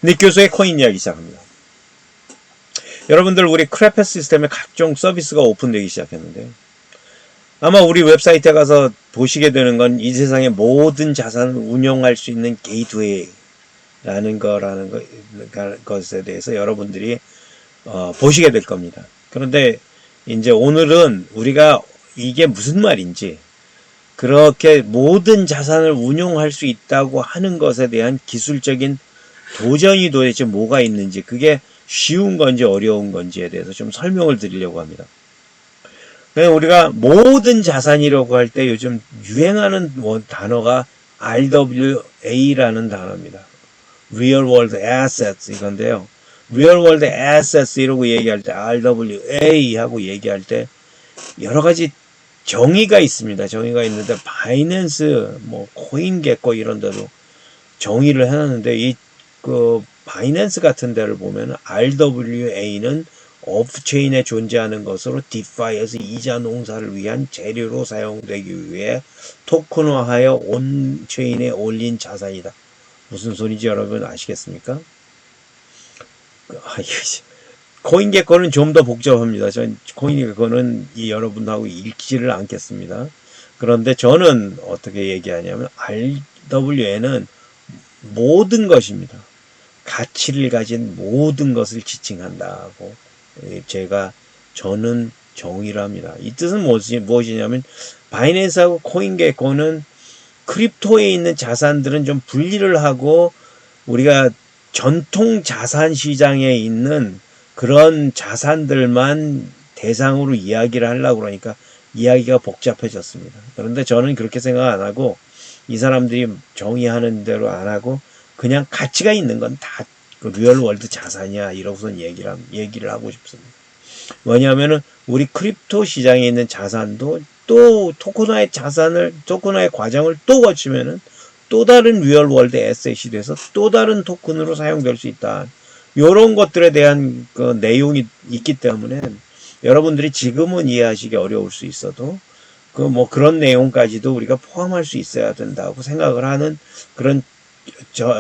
닉 교수의 코인 이야기 시작합니다. 여러분들 우리 크래펫 시스템에 각종 서비스가 오픈되기 시작했는데 아마 우리 웹사이트에 가서 보시게 되는 건 이 세상의 모든 자산을 운용할 수 있는 게이트웨이라는 것에 대해서 여러분들이 보시게 될 겁니다. 그런데 이제 오늘은 우리가 이게 무슨 말인지 그렇게 모든 자산을 운용할 수 있다고 하는 것에 대한 기술적인 도전이 도대체 뭐가 있는지 그게 쉬운 건지 어려운 건지에 대해서 좀 설명을 드리려고 합니다. 우리가 모든 자산이라고 할 때 요즘 유행하는 단어가 RWA라는 단어입니다. Real World Assets 이건데요. Real World Assets 이라고 얘기할 때 RWA 하고 얘기할 때 여러 가지 정의가 있습니다. 정의가 있는데 바이낸스, 코인게코 이런 데도 정의를 해놨는데 바이낸스 같은 데를 보면 RWA는 오프체인에 존재하는 것으로 디파이에서 이자 농사를 위한 재료로 사용되기 위해 토큰화하여 온체인에 올린 자산이다. 무슨 소리인지 여러분 아시겠습니까? 코인게코는 좀 더 복잡합니다. 전 코인게코는 여러분하고 읽지를 않겠습니다. 그런데 저는 어떻게 얘기하냐면 RWA는 모든 것입니다. 가치를 가진 모든 것을 지칭한다고 저는 정의를 합니다. 이 뜻은 무엇이냐면 바이낸스하고 코인게코는 크립토에 있는 자산들은 좀 분리를 하고 우리가 전통 자산 시장에 있는 그런 자산들만 대상으로 이야기를 하려고 그러니까 이야기가 복잡해졌습니다. 그런데 저는 그렇게 생각 안 하고 이 사람들이 정의하는 대로 안 하고 그냥 가치가 있는 건 다 리얼월드 자산이야 이러고선 얘기를 하고 싶습니다. 뭐냐면은 우리 크립토 시장에 있는 자산도 또 토큰화의 과정을 또 거치면은 또 다른 리얼월드 에셋이 돼서 또 다른 토큰으로 사용될 수 있다. 요런 것들에 대한 그 내용이 있기 때문에 여러분들이 지금은 이해하시기 어려울 수 있어도 그런 내용까지도 우리가 포함할 수 있어야 된다고 생각을 하는 그런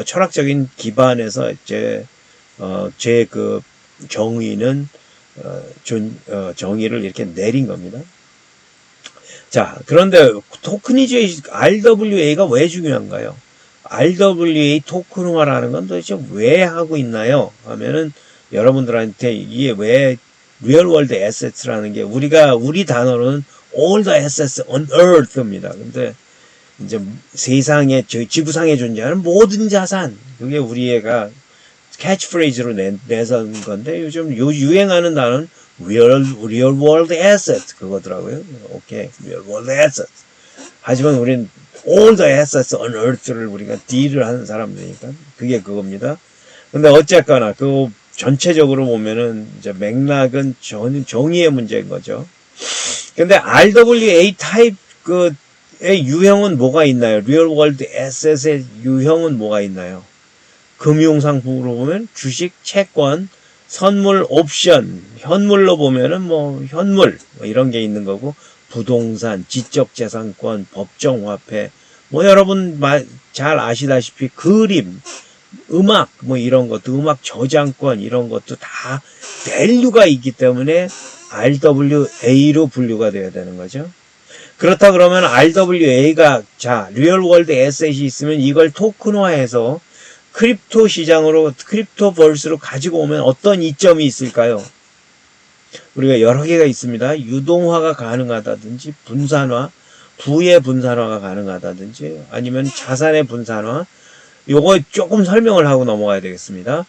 철학적인 기반에서 제 정의는 정의를 이렇게 내린 겁니다. 자, 그런데 토크니즈 RWA가 왜 중요한가요? RWA 토큰화라는 건 도대체 왜 하고 있나요? 하면은 여러분들한테 이게 왜 Real World Assets라는 게 우리 단어로는 All the Assets on Earth입니다. 근데 이제 세상에 지구상에 존재하는 모든 자산 그게 우리가 캐치프레이즈로 내선 건데 요즘 유행하는 단어는 Real World Assets 그거더라고요. 오케이, Real World Assets. 하지만 우리는 All the Assets on Earth를 우리가 딜을 하는 사람들이니까 그게 그겁니다. 근데 어쨌거나 전체적으로 보면은 이제 맥락은 정의의 문제인 거죠. 근데 RWA 타입 의 유형은 뭐가 있나요? Real World Assets의 유형은 뭐가 있나요? 금융상품으로 보면 주식, 채권, 선물, 옵션, 현물로 보면은 현물 이런 게 있는 거고 부동산, 지적재산권, 법정화폐 여러분 잘 아시다시피 그림, 음악 이런 것도 음악 저작권 이런 것도 다 밸류가 있기 때문에 RWA로 분류가 되어야 되는 거죠. 그렇다 그러면 RWA가 리얼 월드 에셋이 있으면 이걸 토큰화해서 크립토 시장으로 크립토버스로 가지고 오면 어떤 이점이 있을까요? 우리가 여러 개가 있습니다. 유동화가 가능하다든지 분산화, 부의 분산화가 가능하다든지 아니면 자산의 분산화. 요거 조금 설명을 하고 넘어가야 되겠습니다.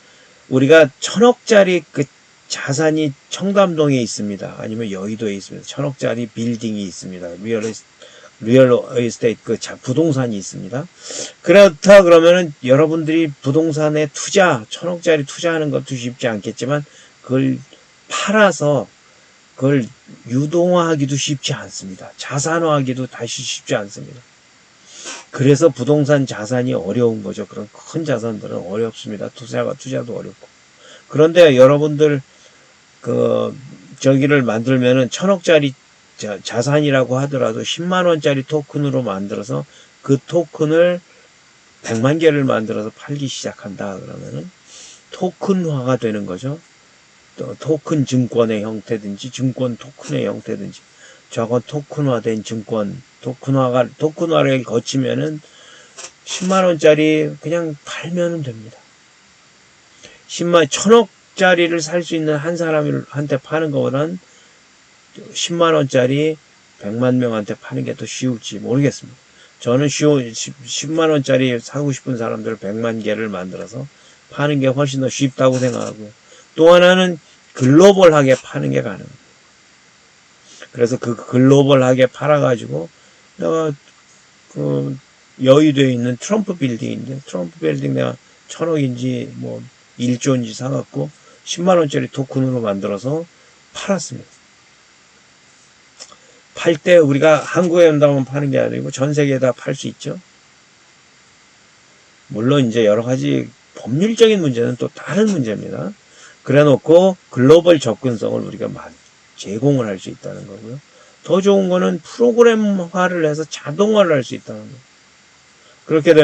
우리가 1000억짜리 자산이 청담동에 있습니다. 아니면 여의도에 있습니다. 1000억짜리 빌딩이 있습니다. 리얼 에스테이트 부동산이 있습니다. 그렇다 그러면은 여러분들이 부동산에 1000억짜리 투자하는 것도 쉽지 않겠지만 그걸 팔아서 그걸 유동화하기도 쉽지 않습니다. 자산화하기도 다시 쉽지 않습니다. 그래서 부동산 자산이 어려운 거죠. 그런 큰 자산들은 어렵습니다. 투자도 어렵고. 그런데 여러분들 저기를 만들면은 1000억짜리 자산이라고 하더라도 10만원짜리 토큰으로 만들어서 그 토큰을 100만 개를 만들어서 팔기 시작한다 그러면은 토큰화가 되는 거죠. 또 토큰 증권의 형태든지 증권 토큰의 형태든지 저건 토큰화된 증권 토큰화를 거치면은 10만원짜리 그냥 팔면은 됩니다. 1000억짜리를 살 수 있는 한 사람한테 파는 거보다는 10만원짜리 100만 명한테 파는 게 더 쉬울지 모르겠습니다. 저는 10만원짜리 사고 싶은 사람들 100만 개를 만들어서 파는 게 훨씬 더 쉽다고 생각하고요. 또 하나는 글로벌하게 파는 게 가능합니다. 그래서 그 글로벌하게 팔아가지고 내가 그 여의도에 있는 트럼프 빌딩인데 트럼프 빌딩 내가 1000억인지 뭐 1조인지 사갖고 10만원짜리 토큰으로 만들어서 팔았습니다. 팔 때 우리가 한국에 온다면 파는 게 아니고 전 세계에다 팔 수 있죠. 물론 이제 여러 가지 법률적인 문제는 또 다른 문제입니다. 그래 놓고 글로벌 접근성을 우리가 제공을 할 수 있다는 거고요. 더 좋은 거는 프로그램화를 해서 자동화를 할 수 있다는 거예요. 그렇게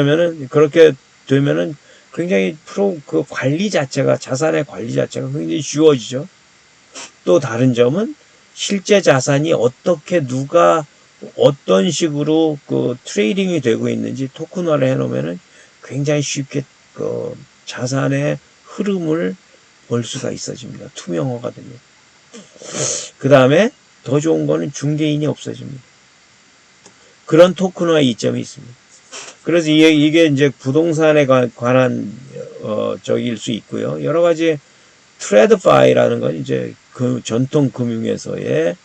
되면은 굉장히 그 관리 자체가, 자산의 관리 자체가 굉장히 쉬워지죠. 또 다른 점은 실제 자산이 어떻게 누가 어떤 식으로 그 트레이딩이 되고 있는지 토큰화를 해놓으면은 굉장히 쉽게 그 자산의 흐름을 볼 수가 있어집니다. 투명화가 됩니다. 그 다음에 더 좋은 거는 중개인이 없어집니다. 그런 토큰화의 이점이 있습니다. 그래서 이게 이제 부동산에 관한 적일 수 있고요. 여러 가지 트레드파이라는 건 이제 그 전통 금융에서의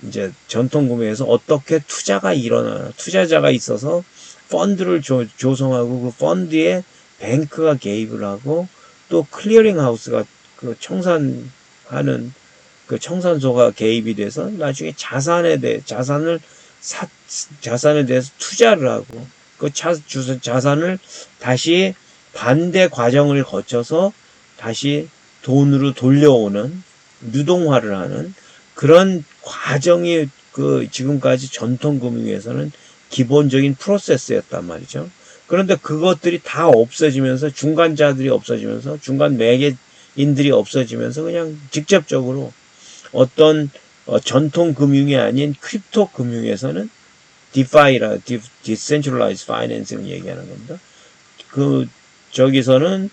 이제 전통 금융에서 어떻게 투자가 일어나나, 투자자가 있어서 펀드를 조성하고 그 펀드에 뱅크가 개입을 하고 또 클리어링 하우스가 그 청산하는 그 청산소가 개입이 돼서 나중에 자산에 대해서 투자를 하고 그 자산을 다시 반대 과정을 거쳐서 다시 돈으로 돌려오는 유동화를 하는 그런 과정이 그 지금까지 전통 금융에서는 기본적인 프로세스였단 말이죠. 그런데 그것들이 다 없어지면서 중간자들이 없어지면서 중간 매개인들이 없어지면서 그냥 직접적으로 어떤 전통 금융이 아닌 크립토 금융에서는 DeFi라 Decentralized Finance를 얘기하는 겁니다. 저기서는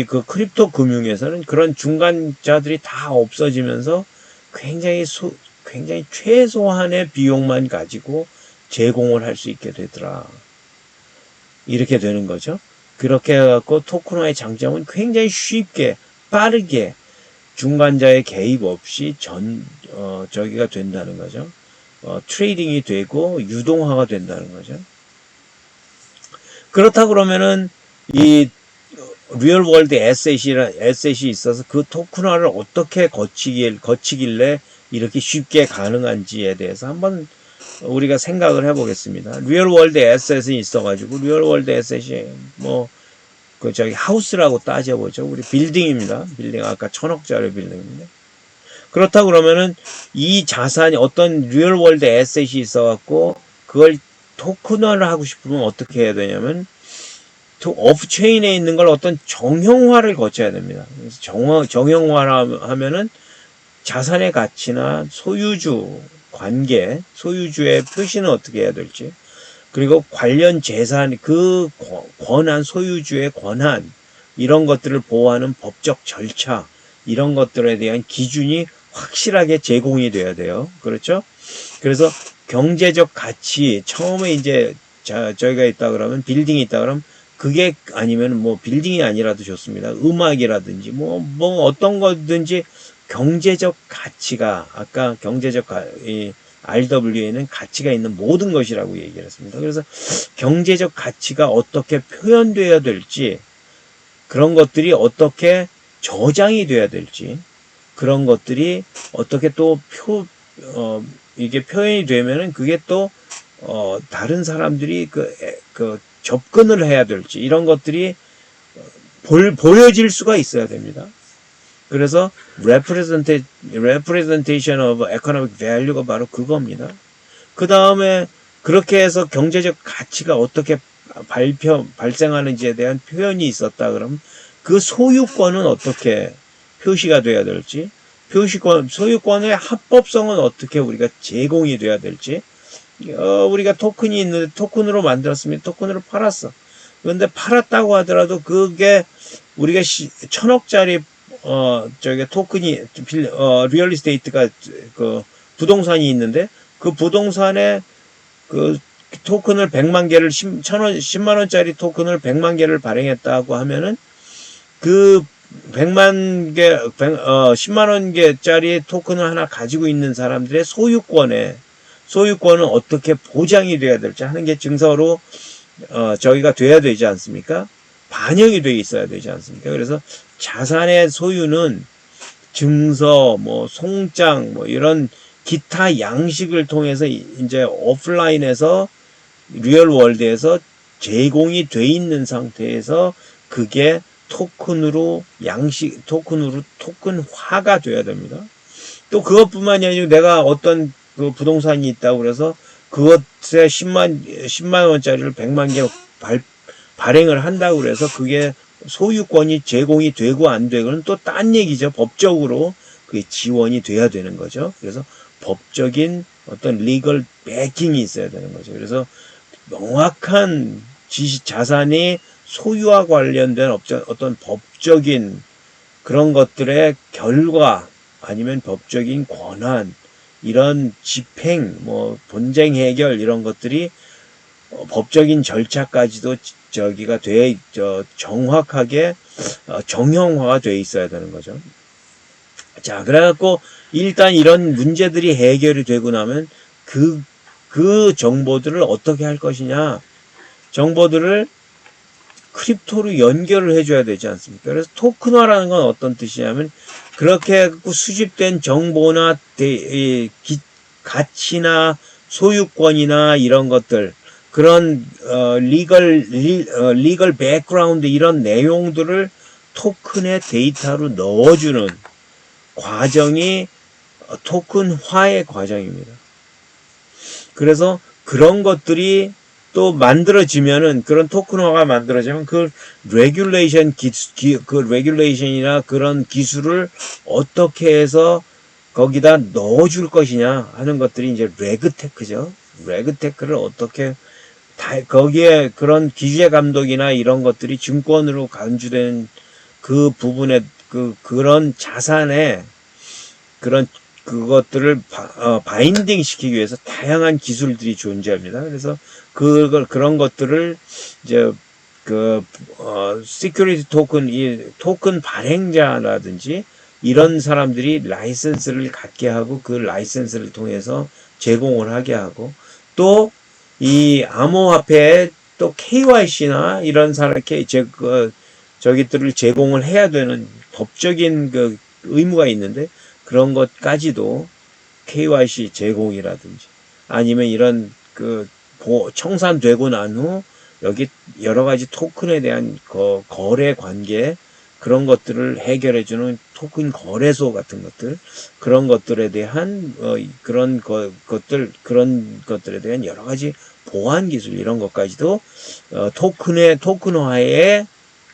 그 크립토 금융에서는 그런 중간자들이 다 없어지면서 굉장히 최소한의 비용만 가지고 제공을 할 수 있게 되더라. 이렇게 되는 거죠. 그렇게 해갖고 토큰화의 장점은 굉장히 쉽게 빠르게 중간자의 개입 없이 저기가 된다는 거죠. 트레이딩이 되고 유동화가 된다는 거죠. 그렇다 그러면은 이 리얼 월드 에셋이 있어서 그 토큰화를 어떻게 거치길래 이렇게 쉽게 가능한지에 대해서 한번 우리가 생각을 해보겠습니다. 리얼 월드 에셋이 있어가지고 리얼 월드 에셋이 하우스라고 따져보죠. 우리 빌딩입니다. 빌딩 아까 1000억짜리 빌딩인데. 그렇다 그러면은 이 자산이 어떤 리얼 월드 에셋이 있어갖고 그걸 토큰화를 하고 싶으면 어떻게 해야 되냐면 오프체인에 있는 걸 어떤 정형화를 거쳐야 됩니다. 그래서 정형화를 하면은 자산의 가치나 소유주 관계, 소유주의 표시는 어떻게 해야 될지, 그리고 관련 재산, 그 권한, 소유주의 권한, 이런 것들을 보호하는 법적 절차, 이런 것들에 대한 기준이 확실하게 제공이 돼야 돼요. 그렇죠? 그래서 경제적 가치, 처음에 이제 저희가 있다 그러면, 빌딩이 있다 그러면, 그게 아니면 빌딩이 아니라도 좋습니다. 음악이라든지 어떤 거든지 경제적 가치가, 아까 RWA는 가치가 있는 모든 것이라고 얘기를 했습니다. 그래서 경제적 가치가 어떻게 표현되어야 될지, 그런 것들이 어떻게 저장이 돼야 될지, 그런 것들이 어떻게 또 이게 표현이 되면은 그게 또 다른 사람들이 접근을 해야 될지, 이런 것들이 보여질 수가 있어야 됩니다. 그래서 representation of economic value가 바로 그겁니다. 그 다음에 그렇게 해서 경제적 가치가 어떻게 발생하는지에 대한 표현이 있었다 그러면 그 소유권은 어떻게 표시가 돼야 될지, 소유권의 합법성은 어떻게 우리가 제공이 돼야 될지, 우리가 토큰이 있는데 토큰으로 만들었으면 토큰으로 팔았어. 그런데 팔았다고 하더라도 그게 우리가 1000억짜리 저기 토큰이 리얼 이스테이트가 그 부동산이 있는데 그 부동산에 그 토큰을 100만 개를 10만 원짜리 토큰을 100만 개를 발행했다고 하면은 그 100만 개 10만 원 개짜리 토큰을 하나 가지고 있는 사람들의 소유권은 어떻게 보장이 돼야 될지 하는 게 증서로 저기가 돼야 되지 않습니까? 반영이 돼 있어야 되지 않습니까? 그래서 자산의 소유는 증서, 뭐 송장, 뭐 이런 기타 양식을 통해서 이제 오프라인에서 리얼 월드에서 제공이 돼 있는 상태에서 그게 토큰으로 토큰화가 돼야 됩니다. 또 그것뿐만이 아니고 내가 어떤 그 부동산이 있다고 그래서 그것에 10만 원짜리를 100만 개 발행을 한다고 그래서 그게 소유권이 제공이 되고 안 되고는 또 딴 얘기죠. 법적으로 그게 지원이 돼야 되는 거죠. 그래서 법적인 어떤 리걸 베킹이 있어야 되는 거죠. 그래서 명확한 자산이 소유와 관련된 어떤 법적인 그런 것들의 결과 아니면 법적인 권한 이런 집행 뭐 분쟁 해결 이런 것들이 법적인 절차까지도 저기가 정확하게 정형화가 돼 있어야 되는 거죠. 자, 그래갖고 일단 이런 문제들이 해결이 되고 나면 그 정보들을 어떻게 할 것이냐, 정보들을 크립토로 연결을 해줘야 되지 않습니까? 그래서 토큰화라는 건 어떤 뜻이냐면 그렇게 해갖고 수집된 정보나 가치나 소유권이나 이런 것들 그런 리걸 백그라운드 이런 내용들을 토큰의 데이터로 넣어주는 과정이 토큰화의 과정입니다. 그래서 그런 것들이 또 만들어지면은 그런 토큰화가 만들어지면 그 레귤레이션이나 그런 기술을 어떻게 해서 거기다 넣어줄 것이냐 하는 것들이 이제 레그테크죠. 레그테크를 어떻게 거기에 그런 기재 감독이나 이런 것들이 증권으로 간주된 그 부분에 그런 자산에 그것들을 바인딩 시키기 위해서 다양한 기술들이 존재합니다. 그래서 그런 것들을 이제 시큐리티 토큰, 이 토큰 발행자라든지 이런 사람들이 라이센스를 갖게 하고 그 라이센스를 통해서 제공을 하게 하고 또 이 암호화폐에 또 KYC나 이런 저기들을 제공을 해야 되는 법적인 그 의무가 있는데 그런 것까지도 KYC 제공이라든지 아니면 이런 청산되고 난 후 여기 여러 가지 토큰에 대한 거래 관계 그런 것들을 해결해주는 토큰 거래소 같은 것들 그런 것들에 대한 그런 것들에 대한 여러 가지 보안 기술 이런 것까지도 토큰화의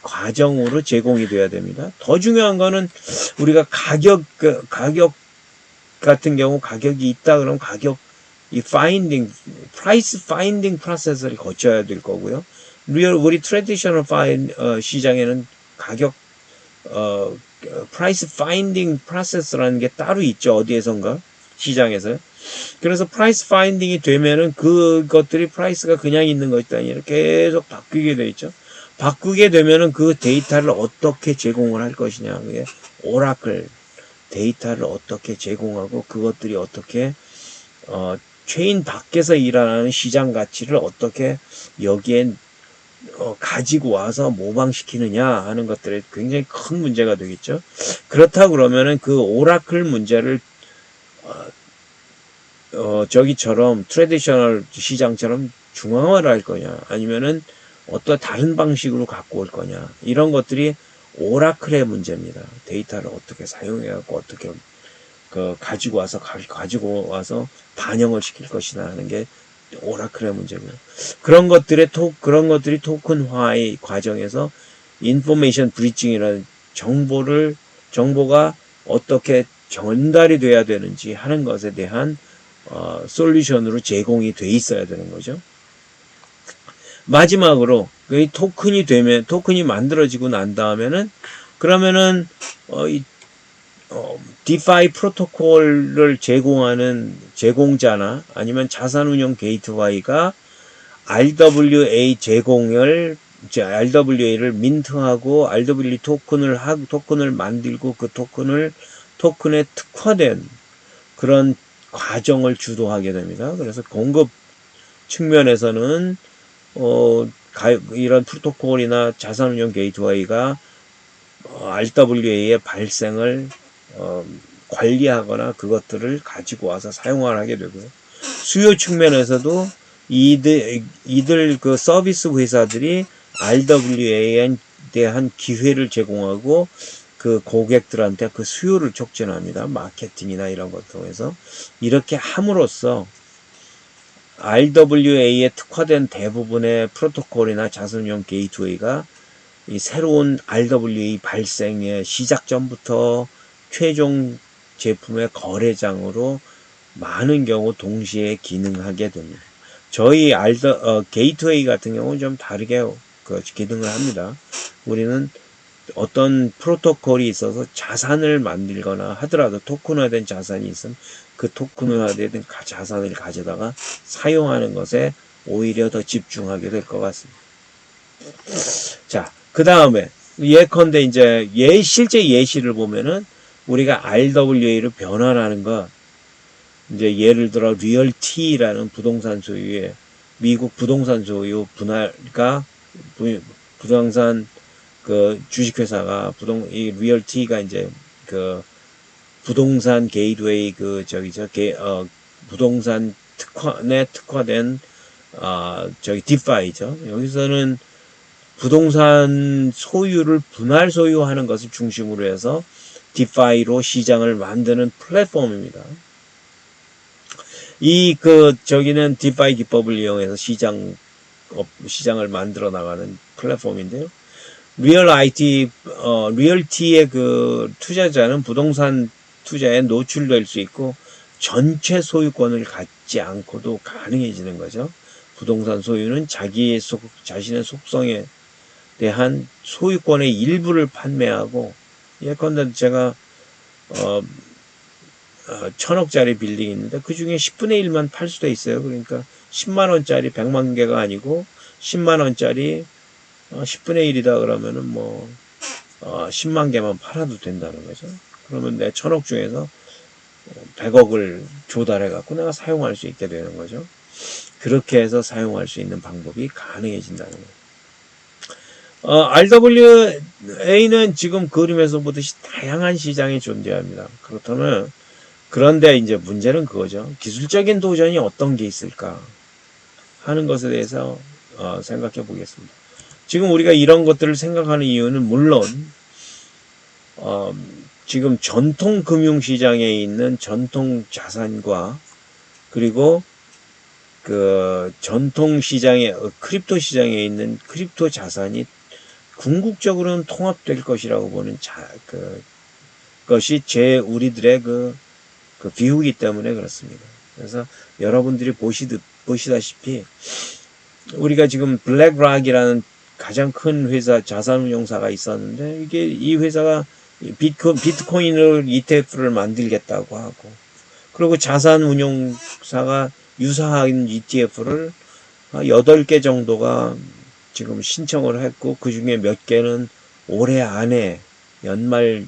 과정으로 제공이 돼야 됩니다. 더 중요한 거는 우리가 가격 같은 경우 가격이 있다 그러면 프라이스 파인딩 프로세스를 거쳐야 될 거고요. 우리 트래디셔널 시장에는 프라이스 파인딩 프로세스라는 게 따로 있죠. 어디에선가 시장에서. 그래서 프라이스 파인딩이 되면은 그것들이 프라이스가 그냥 있는 것이 아니라 계속 바뀌게 돼 있죠. 바꾸게 되면은 그 데이터를 어떻게 제공을 할 것이냐. 그게 오라클 데이터를 어떻게 제공하고 그것들이 어떻게 체인 밖에서 일어나는 시장 가치를 어떻게 여기엔 가지고 와서 모방시키느냐 하는 것들에 굉장히 큰 문제가 되겠죠. 그렇다고 그러면은 그 오라클 문제를 저기처럼 트래디셔널 시장처럼 중앙화를 할 거냐 아니면은 어떤 다른 방식으로 갖고 올 거냐 이런 것들이 오라클의 문제입니다. 데이터를 어떻게 사용해갖고 어떻게 가지고 와서 반영을 시킬 것이나 하는 게 오라클의 문제고요. 그런 것들이 토큰화의 과정에서 인포메이션 브리칭이라는 정보가 어떻게 전달이 돼야 되는지 하는 것에 대한 솔루션으로 제공이 돼 있어야 되는 거죠. 마지막으로 이 토큰이 만들어지고 난 다음에는 그러면은 디파이 프로토콜을 제공하는 제공자나 아니면 자산운용 게이트웨이가 RWA를 민트하고 RWA 토큰을 만들고 그 토큰에 특화된 그런 과정을 주도하게 됩니다. 그래서 공급 측면에서는 이런 프로토콜이나 자산운용 게이트웨이가 RWA의 발생을 관리하거나 그것들을 가지고 와서 사용을 하게 되고요. 수요 측면에서도 이들 그 서비스 회사들이 RWA에 대한 기회를 제공하고 그 고객들한테 그 수요를 촉진합니다. 마케팅이나 이런 것 통해서 이렇게 함으로써 RWA에 특화된 대부분의 프로토콜이나 자산운용 게이트웨이가 이 새로운 RWA 발생의 시작 전부터 최종 제품의 거래장으로 많은 경우 동시에 기능하게 됩니다. 저희 게이트웨이 같은 경우는 좀 다르게 기능을 합니다. 우리는 어떤 프로토콜이 있어서 자산을 만들거나 하더라도 토큰화된 자산이 있으면 그 토큰화된 자산을 가져다가 사용하는 것에 오히려 더 집중하게 될 것 같습니다. 자, 그 다음에 예컨대 이제 실제 예시를 보면은 우리가 RWA로 변환하는 것, 이제 예를 들어 리얼티라는 부동산 소유의 미국 부동산 소유 분할가 부동산 그 주식회사가 이 리얼티가 이제 그 부동산 게이트웨이 부동산 특화된 디파이죠. 여기서는 부동산 소유를 분할 소유하는 것을 중심으로 해서 디파이로 시장을 만드는 플랫폼입니다. 저기는 디파이 기법을 이용해서 시장을 만들어 나가는 플랫폼인데요. 리얼티의 그 투자자는 부동산 투자에 노출될 수 있고 전체 소유권을 갖지 않고도 가능해지는 거죠. 부동산 소유는 자신의 속성에 대한 소유권의 일부를 판매하고, 예컨대 제가 1000억짜리 빌딩이 있는데 그 중에 10분의 1만 팔 수도 있어요. 그러니까 10만원짜리 100만 개가 아니고 10만원짜리 10분의 1이다 그러면은 10만 개만 팔아도 된다는 거죠. 그러면 내 1000억 중에서 100억을 조달해 갖고 내가 사용할 수 있게 되는 거죠. 그렇게 해서 사용할 수 있는 방법이 가능해진다는 거예요. RWA는 지금 그림에서 보듯이 다양한 시장이 존재합니다. 그런데 이제 문제는 그거죠. 기술적인 도전이 어떤 게 있을까 하는 것에 대해서 생각해 보겠습니다. 지금 우리가 이런 것들을 생각하는 이유는 물론 지금 전통 금융시장에 있는 전통 자산과 그리고 그 전통 시장에 크립토 시장에 있는 크립토 자산이 궁극적으로는 통합될 것이라고 보는 것이 우리들의 그 비유이기 때문에 그렇습니다. 그래서 여러분들이 보시다시피 우리가 지금 블랙락이라는 가장 큰 회사 자산운용사가 있었는데 이 회사가 비트코인을 ETF를 만들겠다고 하고, 그리고 자산운용사가 유사한 ETF를 8개 정도가 지금 신청을 했고 그 중에 몇 개는 올해 안에 연말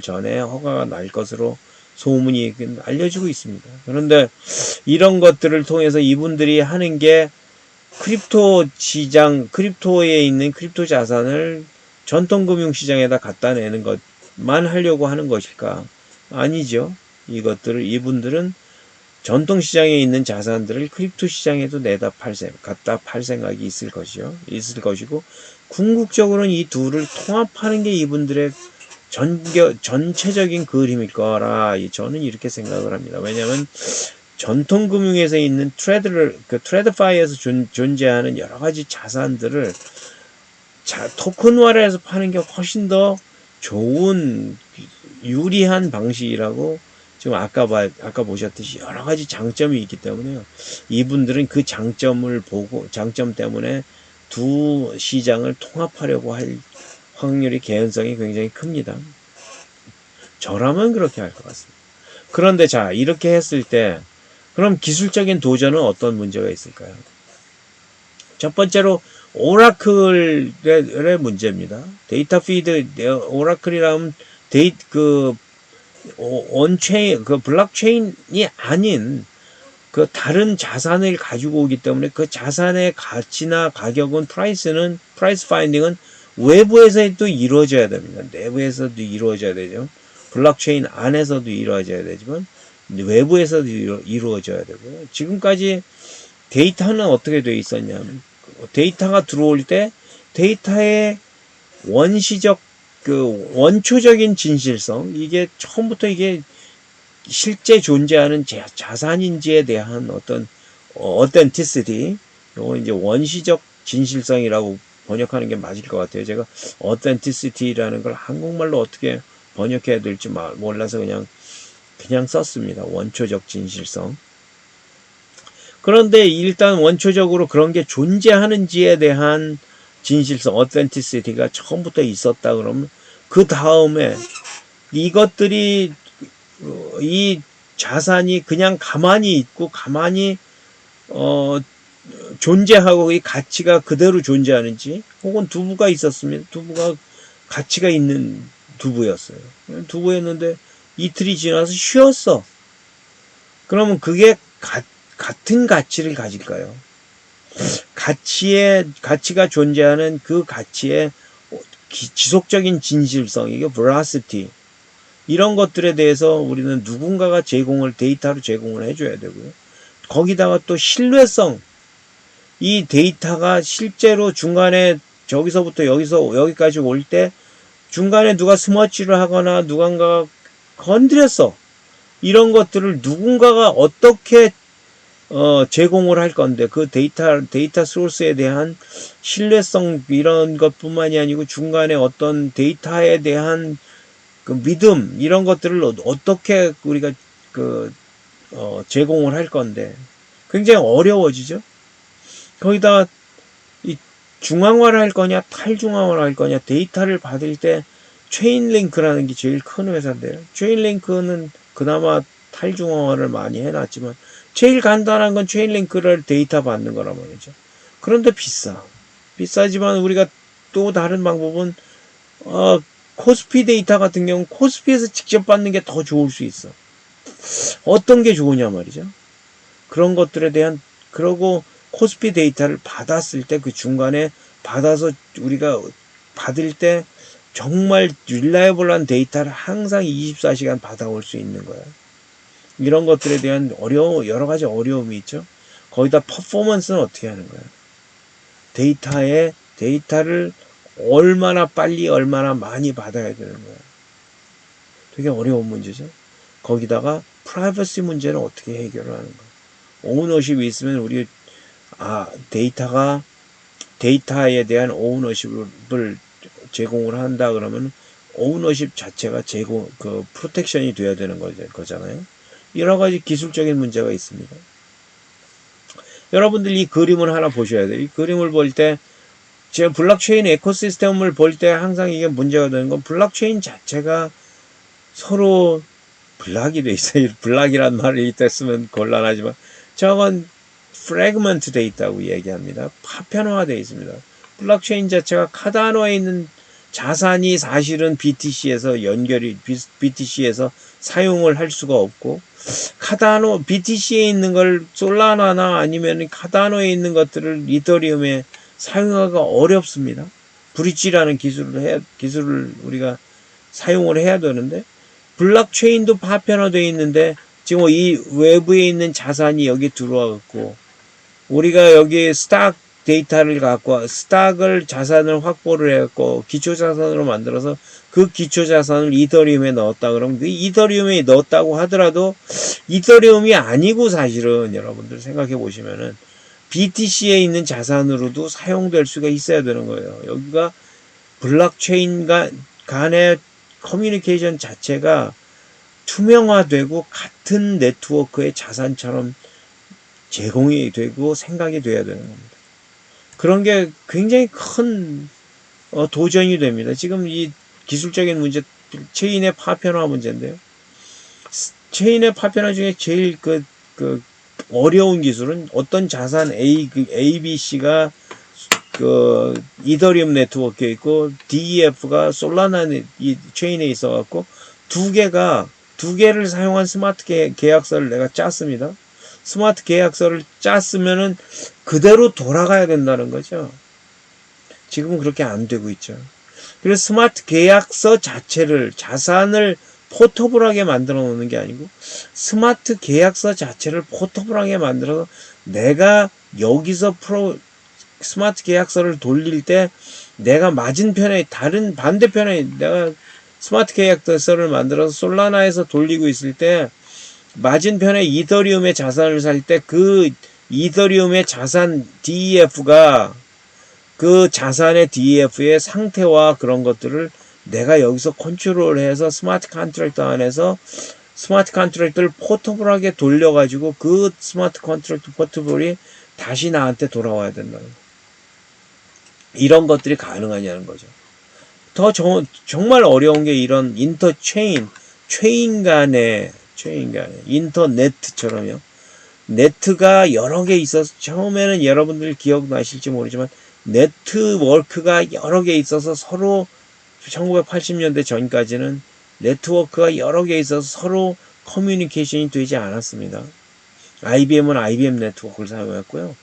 전에 허가가 날 것으로 소문이 알려지고 있습니다. 그런데 이런 것들을 통해서 이분들이 하는 게 크립토에 있는 크립토 자산을 전통금융시장에다 갖다 내는 것만 하려고 하는 것일까? 아니죠. 이분들은 전통시장에 있는 자산들을 크립토 시장에도 갖다 팔 생각이 있을 것이고, 궁극적으로는 이 둘을 통합하는 게 이분들의 전체적인 그림일 거라 저는 이렇게 생각을 합니다. 왜냐하면 전통금융에서 있는 트레드파이에서 존재하는 여러 가지 자산들을 토큰화해서 파는 게 훨씬 더 좋은 유리한 방식이라고 지금 아까 보셨듯이 여러 가지 장점이 있기 때문에요. 이분들은 그 장점을 보고 장점 때문에 두 시장을 통합하려고 할 확률이 개연성이 굉장히 큽니다. 저라면 그렇게 할 것 같습니다. 그런데 자, 이렇게 했을 때 그럼 기술적인 도전은 어떤 문제가 있을까요? 첫 번째로 오라클의 문제입니다. 데이터 피드 오라클이라면 온체인 블록체인이 아닌 그 다른 자산을 가지고 오기 때문에 그 자산의 가치나 가격은 프라이스 파인딩은 외부에서도 이루어져야 됩니다. 내부에서도 이루어져야 되죠. 블록체인 안에서도 이루어져야 되지만 외부에서도 이루어져야 되고요. 지금까지 데이터는 어떻게 되어 있었냐면 데이터가 들어올 때 데이터의 원초적인 진실성, 이게 처음부터 이게 실제 존재하는 자산인지에 대한 어떤 authenticity, 요거 이제 원시적 진실성이라고 번역하는 게 맞을 것 같아요. 제가 authenticity라는 걸 한국말로 어떻게 번역해야 될지 몰라서 그냥 썼습니다. 원초적 진실성. 그런데 일단 원초적으로 그런 게 존재하는지에 대한 진실성, authenticity가 처음부터 있었다 그러면 그 다음에 이것들이 이 자산이 그냥 가만히 있고 가만히 존재하고 이 가치가 그대로 존재하는지, 혹은 두부가 있었으면 두부가 가치가 있는 두부였어요. 두부였는데 이틀이 지나서 쉬었어. 그러면 그게 같은 가치를 가질까요? 가치가 존재하는 그 가치의 지속적인 진실성, 이게 veracity, 이런 것들에 대해서 우리는 누군가가 데이터로 제공을 해줘야 되고요. 거기다가 또 신뢰성, 이 데이터가 실제로 중간에 저기서부터 여기까지 올 때 중간에 누가 스머치를 하거나 누군가가 건드렸어. 이런 것들을 누군가가 어떻게 제공을 할 건데, 그 데이터 소스에 대한 신뢰성, 이런 것뿐만이 아니고 중간에 어떤 데이터에 대한 그 믿음, 이런 것들을 어떻게 우리가 제공을 할 건데 굉장히 어려워지죠. 거기다가 이 중앙화를 할 거냐 탈중앙화를 할 거냐, 데이터를 받을 때 체인링크라는 게 제일 큰 회사인데요. 체인링크는 그나마 탈중앙화를 많이 해놨지만 제일 간단한 건 체인링크를 데이터 받는 거란 말이죠. 그런데 비싸지만 우리가 또 다른 방법은 코스피 데이터 같은 경우는 코스피에서 직접 받는 게 더 좋을 수 있어. 어떤 게 좋으냐 말이죠. 그런 것들에 대한, 그러고 코스피 데이터를 받았을 때 그 중간에 받아서 우리가 받을 때 정말 릴라이블한 데이터를 항상 24시간 받아올 수 있는 거야. 이런 것들에 대한 여러 가지 어려움이 있죠. 거기다 퍼포먼스는 어떻게 하는 거야. 데이터를 얼마나 빨리 얼마나 많이 받아야 되는 거야. 되게 어려운 문제죠. 거기다가 프라이버시 문제는 어떻게 해결을 하는 거야. 오너십이 있으면 우리 데이터에 대한 오너십을 제공을 한다 그러면 오너십 자체가 프로텍션이 돼야 되는 거잖아요. 여러 가지 기술적인 문제가 있습니다. 여러분들 이 그림을 하나 보셔야 돼요. 이 그림을 볼 때, 제가 블록체인 에코시스템을 볼 때 항상 이게 문제가 되는 건 블록체인 자체가 서로 블락이 돼 있어요. 블락이란 말을 이때 쓰면 곤란하지만 저건 프래그먼트 돼 있다고 얘기합니다. 파편화되어 있습니다. 블록체인 자체가 카다노에 있는 자산이 사실은 BTC에서 사용을 할 수가 없고, BTC에 있는 걸 솔라나나 아니면 카다노에 있는 것들을 이더리움에 사용하기가 어렵습니다. 브릿지라는 기술을 우리가 사용을 해야 되는데, 블록체인도 파편화되어 있는데 지금 이 외부에 있는 자산이 여기 들어와갖고 우리가 여기 스탁 데이터를 갖고 스탁을 자산을 확보를 해갖고 기초자산으로 만들어서 그 기초자산을 이더리움에 넣었다 그러면 그 이더리움에 넣었다고 하더라도 이더리움이 아니고, 사실은 여러분들 생각해 보시면은 BTC에 있는 자산으로도 사용될 수가 있어야 되는 거예요. 여기가 블록체인 간의 커뮤니케이션 자체가 투명화되고 같은 네트워크의 자산처럼 제공이 되고 생각이 돼야 되는 겁니다. 그런 게 굉장히 큰 도전이 됩니다. 지금 이 기술적인 문제, 체인의 파편화 문제인데요. 체인의 파편화 중에 제일 어려운 기술은 어떤 자산 A, B, C가 이더리움 네트워크에 있고 DEF가 솔라나 이 체인에 있어갖고 두 개를 사용한 스마트 계약서를 내가 짰습니다. 스마트 계약서를 짰으면은 그대로 돌아가야 된다는 거죠. 지금은 그렇게 안 되고 있죠. 그래서 스마트 계약서 자체를 자산을 포터블하게 만들어 놓는 게 아니고 스마트 계약서 자체를 포터블하게 만들어서 내가 여기서 스마트 계약서를 돌릴 때 내가 맞은편에 다른 반대편에 내가 스마트 계약서를 만들어서 솔라나에서 돌리고 있을 때 맞은편에 이더리움의 자산을 살 때 그 이더리움의 자산 DEF가 그 자산의 DEF의 상태와 그런 것들을 내가 여기서 컨트롤해서 스마트 컨트랙터 안에서 스마트 컨트랙터를 포터블하게 돌려가지고 그 스마트 컨트랙터 포터블이 다시 나한테 돌아와야 된다는 거예요. 이런 것들이 가능하냐는 거죠. 정말 어려운 게 이런 체인 간의 인터네트처럼요. 네트가 여러 개 있어서 처음에는 여러분들 기억나실지 모르지만 네트워크가 여러 개 있어서 서로 1980년대 전까지는 네트워크가 여러 개 있어서 서로 커뮤니케이션이 되지 않았습니다. IBM은 IBM 네트워크를 사용했고요.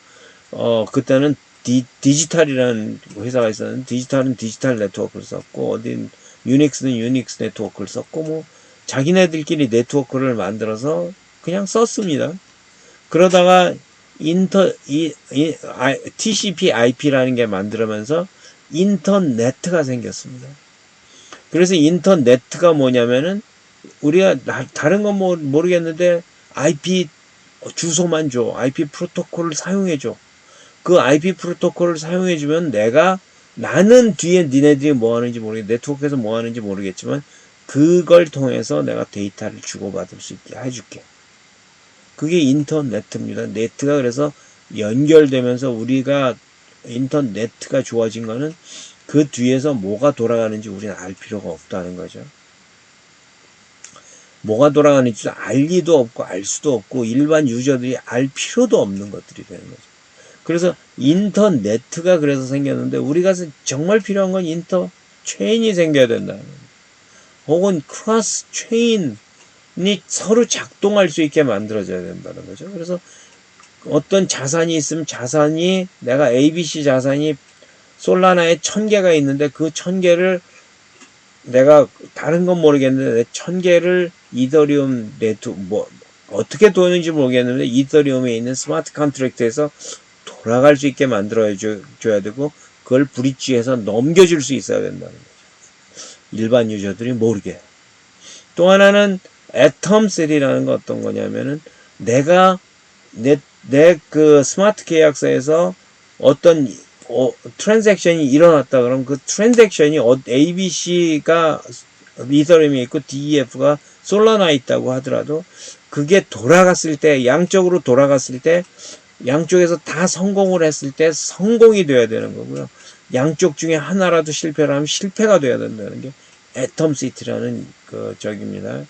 그때는 디지털이라는 회사가 있었는데 디지털은 디지털 네트워크를 썼고 어딘 유닉스는 유닉스 네트워크를 썼고 뭐 자기네들끼리 네트워크를 만들어서 그냥 썼습니다. 그러다가 TCP IP라는 게 만들어면서 인터네트가 생겼습니다. 그래서 인터네트가 뭐냐면은 우리가 다른 건 모르겠는데 IP 주소만 줘. IP 프로토콜을 사용해줘. 그 IP 프로토콜을 사용해주면 나는 뒤에 니네들이 뭐 하는지 네트워크에서 뭐 하는지 모르겠지만 그걸 통해서 내가 데이터를 주고받을 수 있게 해줄게. 그게 인터네트입니다. 네트가 그래서 연결되면서 우리가 인터네트가 좋아진 거는 그 뒤에서 뭐가 돌아가는지 우리는 알 필요가 없다는 거죠. 뭐가 돌아가는지 알 리도 없고 알 수도 없고 일반 유저들이 알 필요도 없는 것들이 되는 거죠. 그래서 인터네트가 그래서 생겼는데 우리가 정말 필요한 건 체인이 생겨야 된다는 거예요. 혹은 크로스 체인이 서로 작동할 수 있게 만들어져야 된다는 거죠. 그래서 어떤 자산이 있으면 내가 ABC 자산이 솔라나에 1000개가 있는데 그 1000개를 내가 다른 건 모르겠는데 1000개를 이더리움 어떻게 도는지 모르겠는데 이더리움에 있는 스마트 컨트랙트에서 돌아갈 수 있게 만들어 줘야 되고 그걸 브릿지해서 넘겨줄 수 있어야 된다는 거죠. 일반 유저들이 모르게. 또 하나는 애텀셀이라는 건 어떤 거냐면은 내가 내 그 스마트 계약서에서 어떤 트랜잭션이 일어났다 그러면 그 트랜잭션이 ABC가 이더리움에 있고 DEF가 솔라나에 있다고 하더라도 그게 돌아갔을 때 양쪽으로 돌아갔을 때 양쪽에서 다 성공을 했을 때 성공이 돼야 되는 거고요. 양쪽 중에 하나라도 실패를 하면 실패가 돼야 된다는 게 애텀시티라는 적입니다.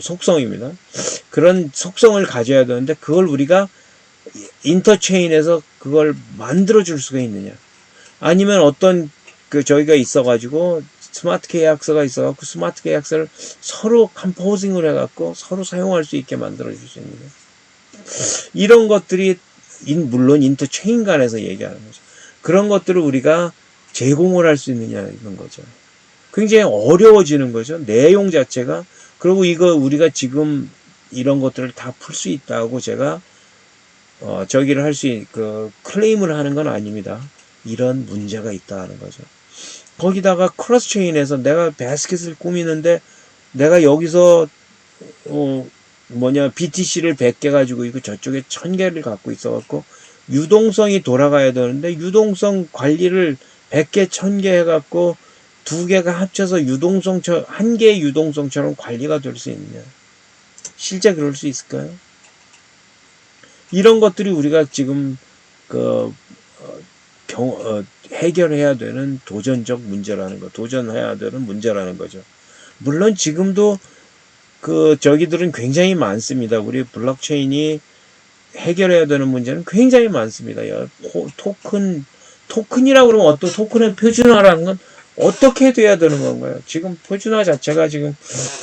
속성입니다. 그런 속성을 가져야 되는데 그걸 우리가 인터체인에서 그걸 만들어 줄 수가 있느냐? 아니면 어떤 저희가 있어가지고 스마트 계약서가 있어갖고 스마트 계약서를 서로 컴포징을 해갖고 서로 사용할 수 있게 만들어 줄 수 있는 거예요. 이런 것들이 물론 인터체인 간에서 얘기하는 거죠. 그런 것들을 우리가 제공을 할 수 있느냐 이런 거죠. 굉장히 어려워지는 거죠. 내용 자체가. 그리고 이거 우리가 지금 이런 것들을 다 풀 수 있다고 제가 저기를 할 수 클레임을 하는 건 아닙니다. 이런 문제가 있다는 거죠. 거기다가 크로스 체인에서 내가 바스켓을 꾸미는데 내가 여기서 BTC를 100개 가지고 있고 저쪽에 1000개를 갖고 있어갖고 유동성이 돌아가야 되는데 유동성 관리를 100개, 1000개 해갖고 두 개가 합쳐서 한 개의 유동성처럼 관리가 될 수 있느냐. 실제 그럴 수 있을까요? 이런 것들이 우리가 지금 해결해야 되는 도전적 문제라는 거, 도전해야 되는 문제라는 거죠. 물론 지금도 저기들은 굉장히 많습니다. 우리 블록체인이 해결해야 되는 문제는 굉장히 많습니다. 토큰이라고 그러면 어떤 토큰의 표준화라는 건 어떻게 돼야 되는 건가요? 지금 표준화 자체가 지금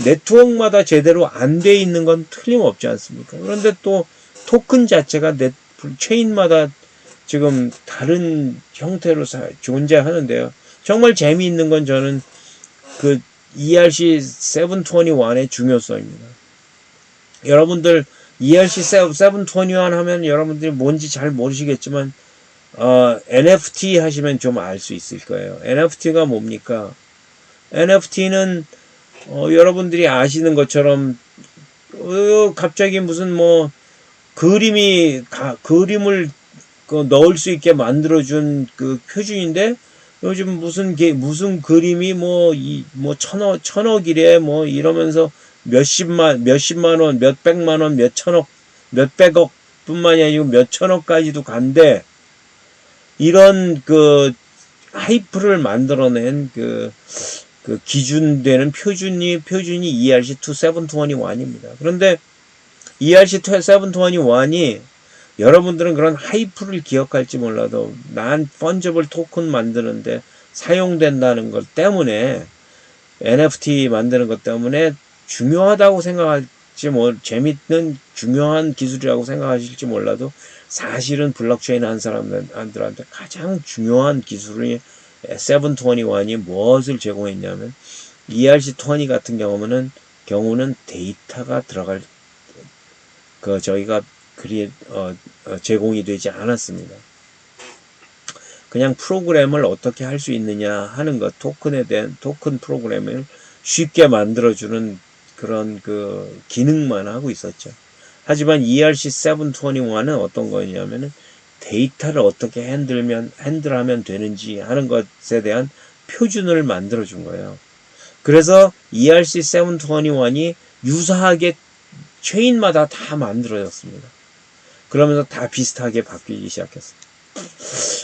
네트워크마다 제대로 안 돼 있는 건 틀림없지 않습니까? 그런데 또 토큰 자체가 체인마다 지금 다른 형태로 존재하는데요. 정말 재미있는 건 저는 ERC-721의 중요성입니다. 여러분들 ERC-721 하면 여러분들이 뭔지 잘 모르시겠지만 NFT 하시면 좀 알 수 있을 거예요. NFT가 뭡니까? NFT는 여러분들이 아시는 것처럼 갑자기 무슨 그림을 넣을 수 있게 만들어준 표준인데 요즘 무슨 그림이 천억이래 이러면서 몇십만 원, 몇백만 원, 몇백억 뿐만이 아니고 몇천억까지도 간대. 이런 하이프를 만들어낸 기준되는 표준이 ERC-721입니다. 그런데 ERC-721이 여러분들은 그런 하이프를 기억할지 몰라도 펀저블 토큰 만드는데 사용된다는 것 때문에 NFT 만드는 것 때문에 중요하다고 재밌는 중요한 기술이라고 생각하실지 몰라도 사실은 블록체인 한 사람들한테 가장 중요한 기술이 721이 무엇을 제공했냐면 ERC-20 같은 경우는 데이터가 들어갈 저희가 제공이 되지 않았습니다. 그냥 프로그램을 어떻게 할 수 있느냐 하는 것, 토큰 프로그램을 쉽게 만들어주는 그런 기능만 하고 있었죠. 하지만 ERC-721은 어떤 거냐면은 데이터를 어떻게 핸들하면 되는지 하는 것에 대한 표준을 만들어준 거예요. 그래서 ERC-721이 유사하게 체인마다 다 만들어졌습니다. 그러면서 다 비슷하게 바뀌기 시작했어요.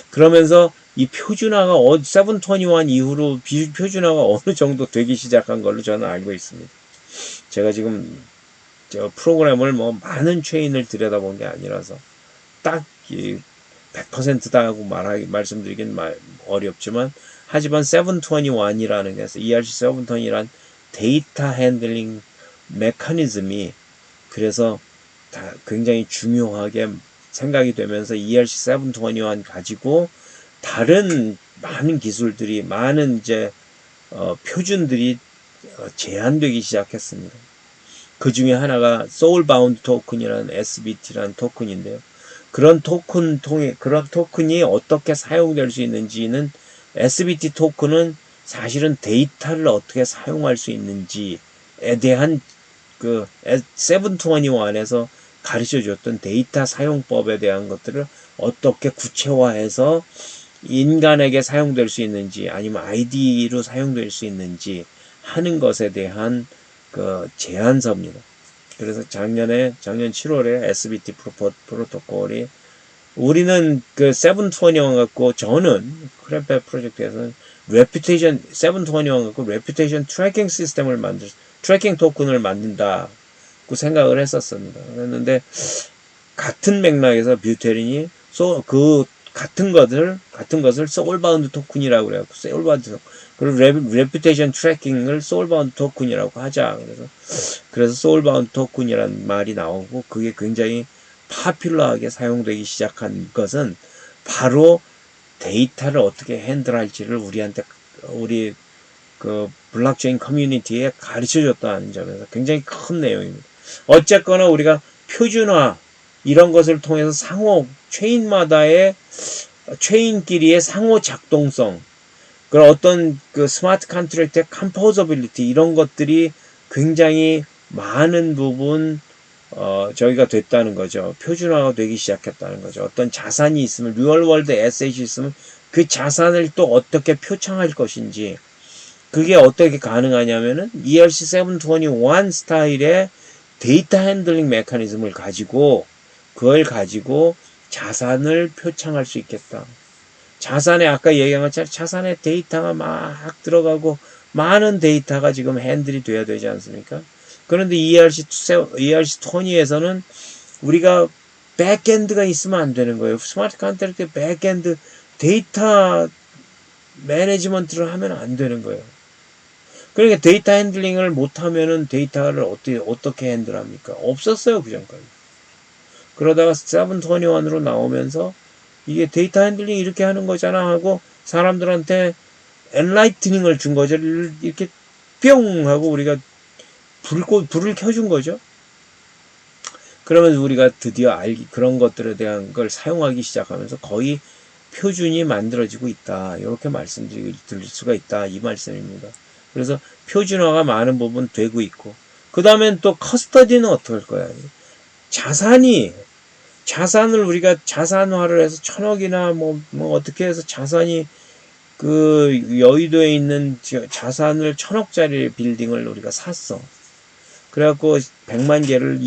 그러면서 이 표준화가 721 이후로 표준화가 어느 정도 되기 시작한 걸로 저는 알고 있습니다. 제가 지금 프로그램을 많은 체인을 들여다본 게 아니라서 딱 100%다 하고 말씀드리긴 어렵지만 하지만 721이라는 게 ERC-721이란 데이터 핸들링 메커니즘이 그래서 다 굉장히 중요하게 생각이 되면서 ERC-721 가지고 다른 많은 기술들이 많은 표준들이 제한되기 시작했습니다. 그 중에 하나가 소울바운드 토큰이라는 SBT라는 토큰인데요. 그런 토큰이 어떻게 사용될 수 있는지는 SBT 토큰은 사실은 데이터를 어떻게 사용할 수 있는지에 대한 721에서 가르쳐 줬던 데이터 사용법에 대한 것들을 어떻게 구체화해서 인간에게 사용될 수 있는지 아니면 ID로 사용될 수 있는지 하는 것에 대한 제안서입니다. 그래서 작년 7월에 SBT 프로토콜이 우리는 721 갖고 저는 크랩백 프로젝트에서는 721 갖고 레퓨테이션 트래킹 시스템을 트래킹 토큰을 만든다고 생각을 했었습니다. 그랬는데 같은 맥락에서 뷰테린이 같은 것을 소울바운드 토큰이라고 그래요. 소울바운드 토큰. 그리고 레퓨테이션 트래킹을 소울바운드 토큰이라고 하자. 그래서 소울바운드 토큰이라는 말이 나오고 그게 굉장히 파퓰러하게 사용되기 시작한 것은 바로 데이터를 어떻게 핸들할지를 우리 블록체인 커뮤니티에 가르쳐 줬다는 점에서 굉장히 큰 내용입니다. 어쨌거나 우리가 표준화 이런 것을 통해서 체인끼리의 상호 작동성, 그런 어떤 스마트 컨트랙트의 컴포저빌리티 이런 것들이 굉장히 많은 부분 저기가 됐다는 거죠. 표준화가 되기 시작했다는 거죠. 어떤 자산이 있으면, 리얼월드 에셋이 있으면 그 자산을 또 어떻게 표창할 것인지, 그게 어떻게 가능하냐면은 ERC-721 스타일의 데이터 핸들링 메커니즘을 가지고, 그걸 가지고 자산을 표창할 수 있겠다. 자산에 아까 얘기한 것처럼 자산에 데이터가 막 들어가고 많은 데이터가 지금 핸들이 돼야 되지 않습니까? 그런데 ERC20에서는 우리가 백엔드가 있으면 안 되는 거예요. 스마트 컨트랙트 백엔드 데이터 매니지먼트를 하면 안 되는 거예요. 그러니까 데이터 핸들링을 못하면은 데이터를 어떻게 핸들합니까? 없었어요, 그 전까지. 그러다가 721으로 나오면서 이게 데이터 핸들링 이렇게 하는 거잖아 하고 사람들한테 엔라이트닝을 준 거죠. 이렇게 뿅 하고 우리가 불을 켜준 거죠. 그러면서 우리가 드디어 그런 것들에 대한 걸 사용하기 시작하면서 거의 표준이 만들어지고 있다. 이렇게 말씀드릴 수가 있다. 이 말씀입니다. 그래서 표준화가 많은 부분 되고 있고, 그 다음엔 또 커스터디는 어떻게 할 거야? 자산을 우리가 자산화를 해서 1,000억이나 뭐 어떻게 해서 자산이 그 여의도에 있는 자산을 1,000억짜리 빌딩을 우리가 샀어. 그래갖고 100만 개를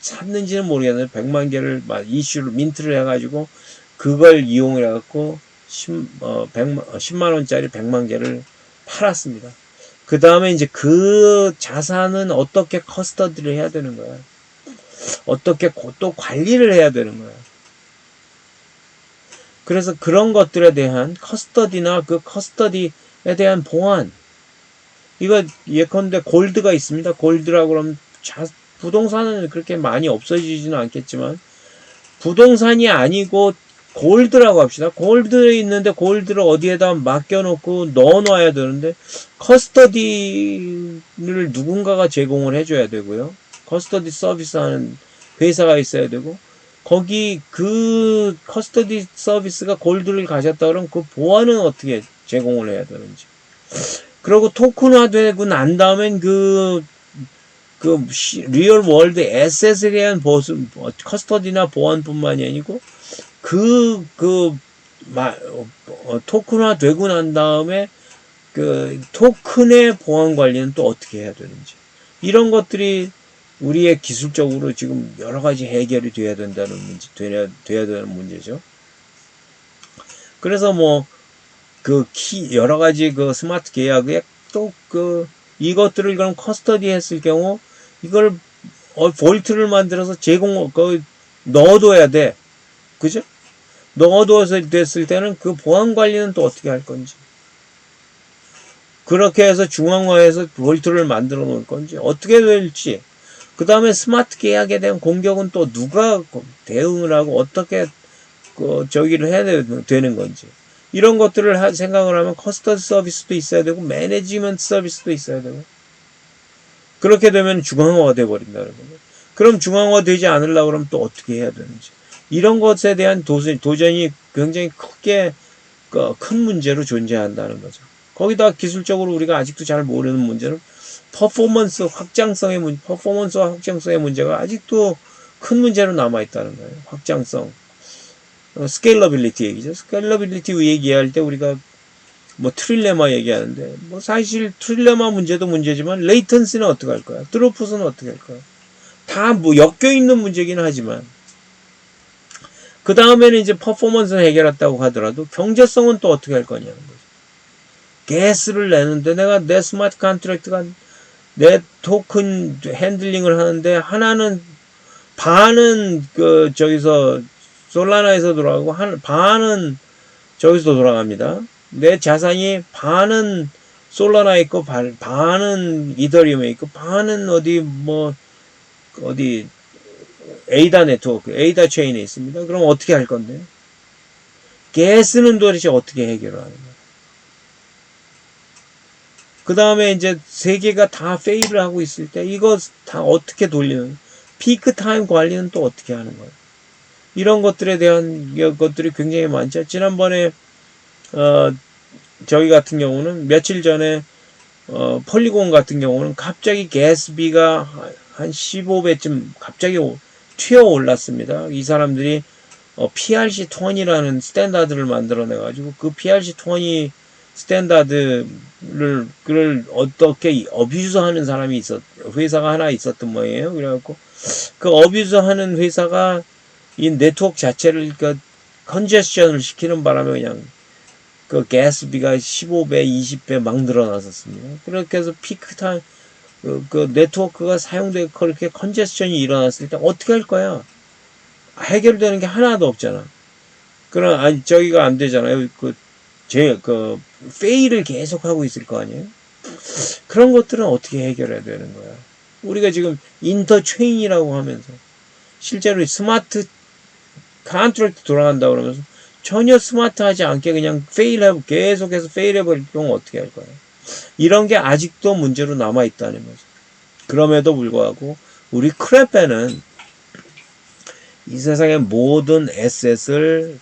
샀는지는 모르겠는데 100만 개를 이슈를 민트를 해가지고 그걸 이용해갖고 10만 원짜리 100만 개를 팔았습니다. 그 다음에 이제 그 자산은 어떻게 커스터디를 해야 되는 거야. 어떻게 또 관리를 해야 되는 거야. 그래서 그런 것들에 대한 커스터디나 그 커스터디에 대한 보안, 이거 예컨대 골드가 있습니다. 골드라고 그러면 부동산은 그렇게 많이 없어지지는 않겠지만 부동산이 아니고 골드라고 합시다. 골드에 있는데 골드를 어디에다 맡겨놓고 넣어놔야 되는데 커스터디를 누군가가 제공을 해줘야 되고요. 커스터디 서비스 하는 회사가 있어야 되고 거기 그 커스터디 서비스가 골드를 가졌다 그러면 그 보안은 어떻게 제공을 해야 되는지. 그리고 토큰화되고 난 다음엔 리얼 월드 에셋에 대한 커스터디나 보안뿐만이 아니고 토큰화 되고 난 다음에 그 토큰의 보안 관리는 또 어떻게 해야 되는지. 이런 것들이 우리의 기술적으로 지금 여러 가지 해결이 돼야 된다는 문제, 돼야 되는 문제죠. 그래서 여러 가지 스마트 계약에 또 이것들을 그럼 커스터디 했을 경우 이걸 볼트를 만들어서 넣어둬야 돼. 그죠? 넣어두어서 됐을 때는 그 보안 관리는 또 어떻게 할 건지. 그렇게 해서 중앙화해서 볼트를 만들어 놓을 건지. 어떻게 될지. 그 다음에 스마트 계약에 대한 공격은 또 누가 대응을 하고 어떻게 저기를 해야 되는 건지. 이런 것들을 생각을 하면 커스터디 서비스도 있어야 되고 매니지먼트 서비스도 있어야 되고 그렇게 되면 중앙화가 돼버린다는 거예요. 그럼 중앙화 되지 않으려고 그러면 또 어떻게 해야 되는지. 이런 것에 대한 도전이 굉장히 큰 문제로 존재한다는 거죠. 거기다 기술적으로 우리가 아직도 잘 모르는 문제는 퍼포먼스와 확장성의 문제가 아직도 큰 문제로 남아있다는 거예요. 확장성. 스케일러빌리티 얘기죠. 스케일러빌리티 얘기할 때 우리가 트릴레마 얘기하는데 사실 트릴레마 문제도 문제지만 레이턴시는 어떻게 할 거야? 드롭풋은 어떻게 할 거야? 다 엮여 있는 문제긴 하지만 그 다음에는 이제 퍼포먼스는 해결했다고 하더라도 경제성은 또 어떻게 할 거냐는 거죠. 가스를 내는데 내가 내 스마트 컨트랙트가 내 토큰 핸들링을 하는데 반은 저기서 솔라나에서 돌아가고 반은 저기서 돌아갑니다. 내 자산이 반은 솔라나에 있고 반은 이더리움에 있고 반은 어디 에이다 네트워크, 에이다 체인에 있습니다. 그럼 어떻게 할 건데? 가스는 도대체 어떻게 해결을 하는 거야? 그 다음에 이제 세 개가 다 페일을 하고 있을 때 이거 다 어떻게 돌리는? 피크 타임 관리는 또 어떻게 하는 거야? 이런 것들에 대한 것들이 굉장히 많죠. 지난번에 저희 같은 경우는 며칠 전에 폴리곤 같은 경우는 갑자기 가스비가 한 15배쯤 갑자기 튀어 올랐습니다. 이 사람들이 PRC20라는 스탠다드를 만들어내가지고 그 PRC20 스탠다드를 어떻게 어뷰즈하는 사람이 회사가 하나 있었던 모양이에요. 그래갖고 그 어뷰즈하는 회사가 이 네트워크 자체를 그 컨제션을 시키는 바람에 그냥 그 가스비가 15배, 20배 막 늘어났었습니다. 그렇게 해서 피크 타임 그 네트워크가 사용되고 그렇게 컨제션이 일어났을 때 어떻게 할 거야? 해결되는 게 하나도 없잖아. 그럼 아니 저기가 안 되잖아요. 페일을 계속 하고 있을 거 아니에요? 그런 것들은 어떻게 해결해야 되는 거야? 우리가 지금 인터체인이라고 하면서 실제로 스마트 컨트랙트 돌아간다 그러면서 전혀 스마트하지 않게 그냥 계속해서 페일해버릴 경우 어떻게 할 거야? 이런 게 아직도 문제로 남아있다는 거죠. 그럼에도 불구하고 우리 크레페는 이 세상의 모든 에셋을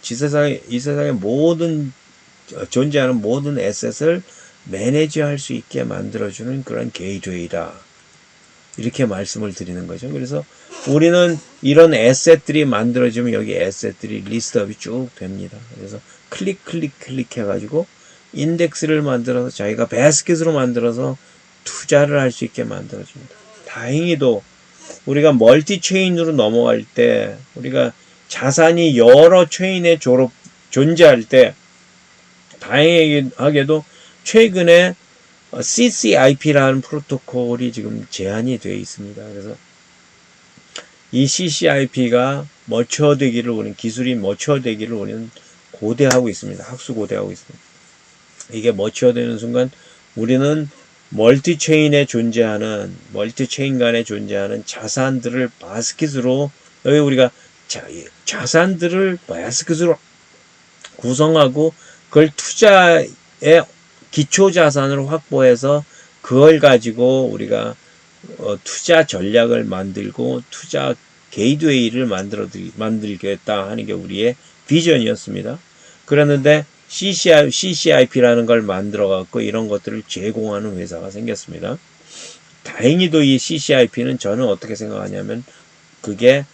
이 세상의 모든 존재하는 모든 에셋을 매니지할 수 있게 만들어주는 그런 게이트웨이다. 이렇게 말씀을 드리는 거죠. 그래서 우리는 이런 에셋들이 만들어지면 여기 에셋들이 리스트업이 쭉 됩니다. 그래서 클릭 해가지고 인덱스를 만들어서 자기가 바스켓으로 만들어서 투자를 할 수 있게 만들어줍니다. 다행히도 우리가 멀티 체인으로 넘어갈 때 우리가 자산이 여러 체인에 존재할 때 다행하게도 최근에 CCIP라는 프로토콜이 지금 제한이 되어 있습니다. 그래서 이 CCIP가 기술이 머처되기를 우리는 고대하고 있습니다. 학수고대하고 있습니다. 이게 머처되는 순간 우리는 멀티 체인 간에 존재하는 자산들을 바스켓으로, 여기 우리가 자산들을 바스켓으로 구성하고 그걸 투자의 기초 자산을 확보해서 그걸 가지고 우리가 투자 전략을 만들고 투자 게이트웨이를 만들겠다 하는 게 우리의 비전이었습니다. 그랬는데 CCIP라는 걸 만들어 갖고 이런 것들을 제공하는 회사가 생겼습니다. 다행히도 이 CCIP는 저는 어떻게 생각하냐면 그게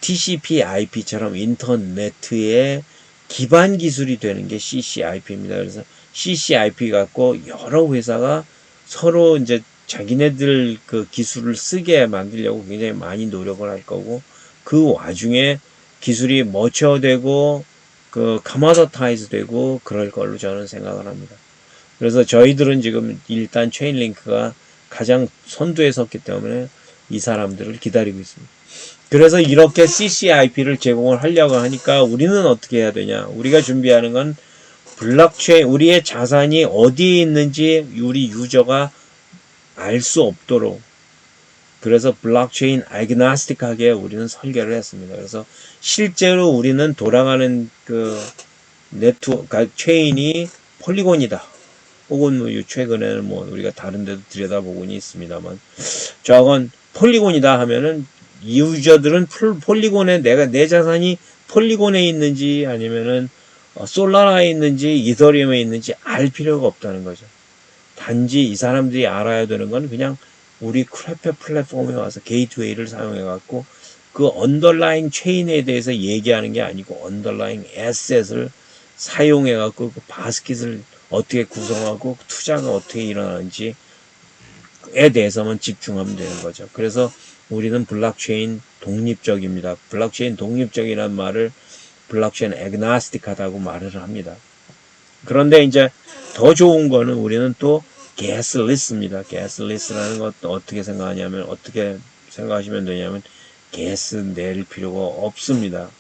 TCP/IP처럼 인터넷의 기반 기술이 되는 게 CCIP입니다. 그래서 CCIP 갖고 여러 회사가 서로 이제 자기네들 그 기술을 쓰게 만들려고 굉장히 많이 노력을 할 거고, 그 와중에 기술이 머처되고 커머더타이즈 되고 그럴 걸로 저는 생각을 합니다. 그래서 저희들은 지금 일단 체인링크가 가장 선두에 섰기 때문에 이 사람들을 기다리고 있습니다. 그래서 이렇게 CCIP를 제공을 하려고 하니까 우리는 어떻게 해야 되냐? 우리가 준비하는 건 블록체인, 우리의 자산이 어디에 있는지 우리 유저가 알 수 없도록, 그래서 블록체인 애그노스틱하게 우리는 설계를 했습니다. 그래서 실제로 우리는 돌아가는 그 네트워크 체인이 폴리곤이다. 혹은 최근에는 우리가 다른 데도 들여다보곤이 있습니다만, 저건 폴리곤이다 하면은 유저들은 폴리곤에 내 자산이 폴리곤에 있는지 아니면은 솔라나에 있는지 이더리움에 있는지 알 필요가 없다는 거죠. 단지 이 사람들이 알아야 되는 건 그냥 우리 크레페 플랫폼에 와서 게이트웨이를 사용해 갖고 그 언더라인 체인에 대해서 얘기하는 게 아니고 언더라인 에셋을 사용해 갖고 그 바스켓을 어떻게 구성하고 투자가 어떻게 일어나는지에 대해서만 집중하면 되는 거죠. 그래서 우리는 블록체인 독립적입니다. 블록체인 독립적이라는 말을 블록체인 애그노스틱하다고 말을 합니다. 그런데 이제 더 좋은 거는 우리는 또 가스리스입니다. 가스리스라는 것도 어떻게 생각하시면 되냐면 가스 낼 필요가 없습니다.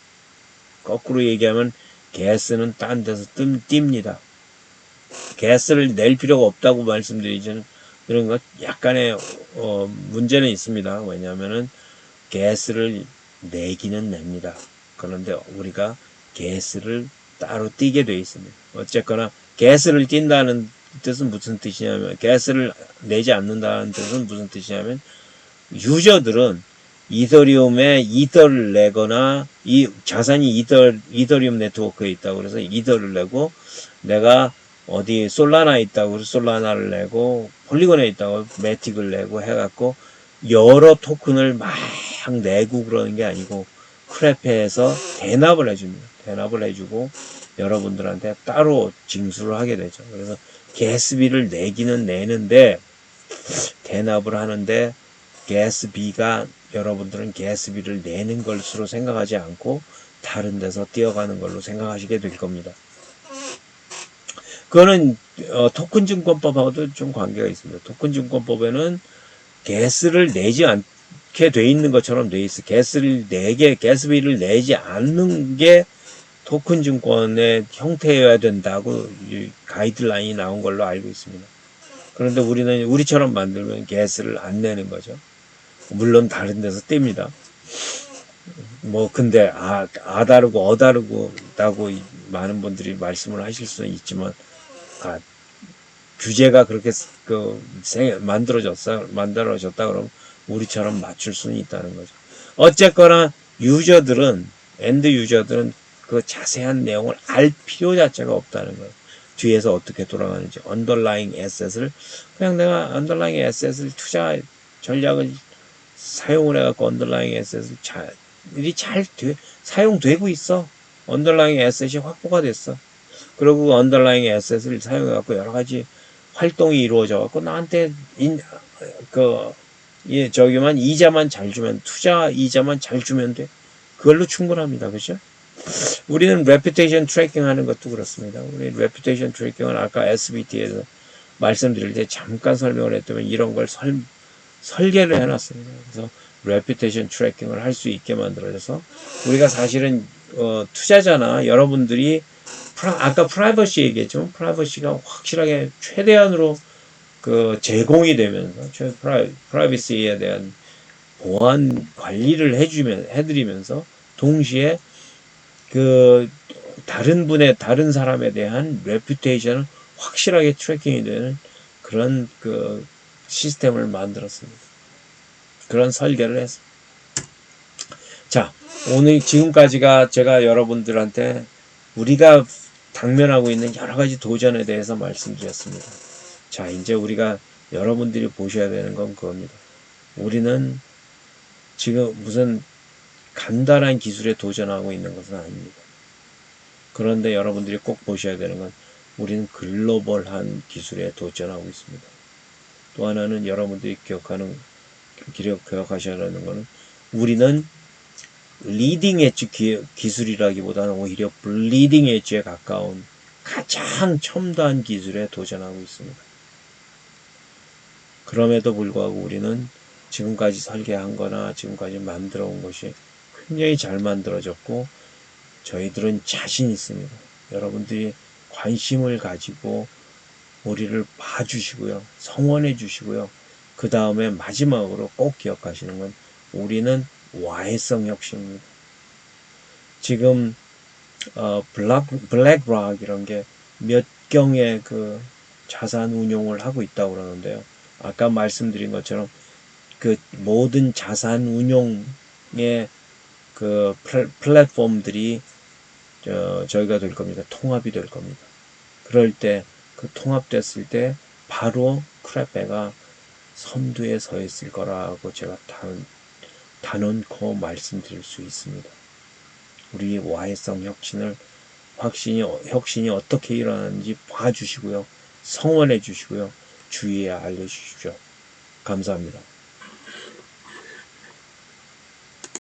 거꾸로 얘기하면 가스는 딴 데서 띱니다. 가스를 낼 필요가 없다고 말씀드리지는 그런 것 약간의 문제는 있습니다. 왜냐하면은 가스를 내기는 냅니다. 그런데 우리가 가스를 따로 띄게 되어 있습니다. 어쨌거나 가스를 띈다는 뜻은 무슨 뜻이냐면, 가스를 내지 않는다는 뜻은 무슨 뜻이냐면, 유저들은 이더리움에 이더를 내거나 이 자산이 이더리움 네트워크에 있다고 그래서 이더를 내고, 내가 어디 솔라나에 있다고 그래서 솔라나를 내고, 폴리곤에 있다고 매틱을 내고 해갖고 여러 토큰을 막 내고 그러는 게 아니고 크레페에서 대납을 해줍니다. 대납을 해주고 여러분들한테 따로 징수를 하게 되죠. 그래서 가스비를 내기는 내는데 대납을 하는데 가스비가 여러분들은 가스비를 내는 것으로 생각하지 않고 다른 데서 뛰어가는 걸로 생각하시게 될 겁니다. 그거는 토큰 증권법하고도 좀 관계가 있습니다. 토큰 증권법에는 가스를 내지 않게 돼 있는 것처럼 돼 있어. 가스비를 내지 않는 게 토큰 증권의 형태여야 된다고 가이드라인이 나온 걸로 알고 있습니다. 그런데 우리는 우리처럼 만들면 가스를 안 내는 거죠. 물론 다른 데서 뗍니다. 뭐 근데 다르고 다르고 많은 분들이 말씀을 하실 수는 있지만 규제가 그렇게 만들어졌다 그러면 우리처럼 맞출 수는 있다는 거죠. 어쨌거나 엔드 유저들은 그 자세한 내용을 알 필요 자체가 없다는 거예요. 뒤에서 어떻게 돌아가는지, 언더라잉 에셋을 그냥 내가 언더라잉 에셋을 투자 전략을 사용을 해갖고 언더라잉 에셋을 사용되고 있어. 언더라잉 에셋이 확보가 됐어. 그리고 그 언더라잉 에셋을 사용해갖고 여러 가지 활동이 이루어져갖고 나한테 저기만 이자만 잘 주면 투자 이자만 잘 주면 돼. 그걸로 충분합니다. 그죠? 우리는 레퓨테이션 트래킹 하는 것도 그렇습니다. 우리 레퓨테이션 트래킹은 아까 SBT에서 말씀드릴 때 잠깐 설명을 했다면 이런 걸 설계를 해놨습니다. 그래서 레퓨테이션 트래킹을 할 수 있게 만들어져서 우리가 사실은 투자자나 여러분들이 아까 프라이버시 얘기했지만 프라이버시가 확실하게 최대한으로 제공이 되면서 프라이버시에 대한 보안 관리를 해드리면서 동시에 다른 사람에 대한 레퓨테이션을 확실하게 트래킹이 되는 그런 시스템을 만들었습니다. 그런 설계를 했습니다. 자, 오늘 지금까지가 제가 여러분들한테 우리가 당면하고 있는 여러 가지 도전에 대해서 말씀드렸습니다. 자, 이제 우리가 여러분들이 보셔야 되는 건 그겁니다. 우리는 지금 무슨 간단한 기술에 도전하고 있는 것은 아닙니다. 그런데 여러분들이 꼭 보셔야 되는 건 우리는 글로벌한 기술에 도전하고 있습니다. 또 하나는 여러분들이 기억하셔야 하는 것은 우리는 리딩 엣지 기술이라기보다는 오히려 블리딩 엣지에 가까운 가장 첨단 기술에 도전하고 있습니다. 그럼에도 불구하고 우리는 지금까지 설계한 거나 지금까지 만들어 온 것이 굉장히 잘 만들어졌고 저희들은 자신 있습니다. 여러분들이 관심을 가지고 우리를 봐주시고요. 성원해 주시고요. 그 다음에 마지막으로 꼭 기억하시는 건 우리는 와해성 혁신입니다. 지금 블랙락 이런 게 몇 경의 자산 운용을 하고 있다고 그러는데요. 아까 말씀드린 것처럼 모든 자산 운용의 플랫폼들이 저희가 될 겁니다. 통합이 될 겁니다. 그럴 때 통합됐을 때 바로 크레페가 선두에 서 있을 거라고 제가 단언코 말씀드릴 수 있습니다. 우리 와해성 혁신이 어떻게 일어나는지 봐주시고요. 성원해 주시고요. 주위에 알려주십시오. 감사합니다.